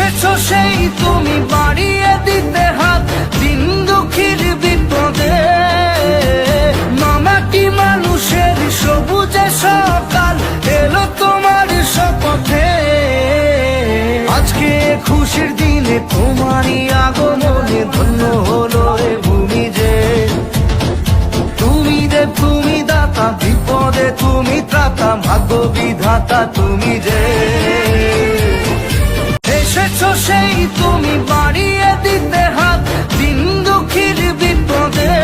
এসেছো সেই তুমি বাড়িয়ে দিতে হাত দিন দুঃখীর বিপদে। মামাটি মানুষের সবুজে সকাল এলো তোমার শপথে। আজকে খুশির দিনে তোমারই আগমনে ধন্য হলো এ ভূমি যে। তুমি দেব তুমি দাতা, বিপদে তুমি ত্রাতা, ভাগ্য বিধাতা তুমি যে। এসেছো সেই তুমি বাড়িয়ে দিতে হাত দিন দুঃখীর বিপদে।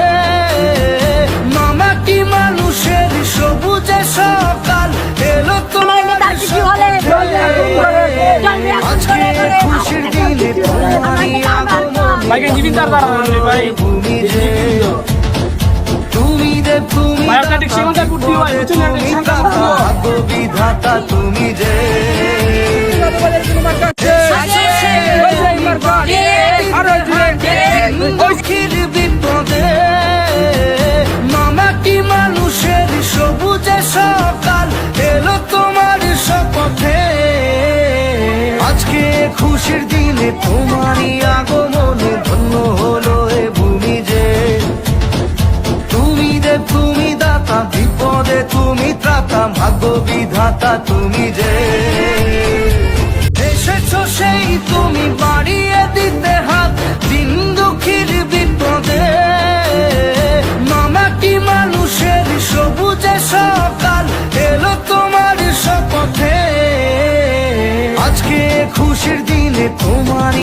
মামাটি মানুষের সবুজে সকাল এলো তোমার শপথে। আজকে খুশির দিনে তোমারই আগমনে ভূমি যে। তুমি দেব তুমি ভাগ্য বিধাতা তুমি যে। বিপদে মামাটি মানুষের সবুজে সকাল এলো তোমার শপথে। আজকে খুশির দিনে তোমারই আগমনে ধন্য হলো এ ভূমি যে। তুমি দেব তুমি দাতা, বিপদে তুমি ত্রাতা, ভাগ্য বিধাতা তুমি যে। এসেছো সেই তুমি বাড়িয়ে দিতে হাত দিন দুঃখীর বিপদে। মামাটি মানুষের সবুজে সকাল এলো তোমার শপথে। আজকে খুশির দিনে তোমার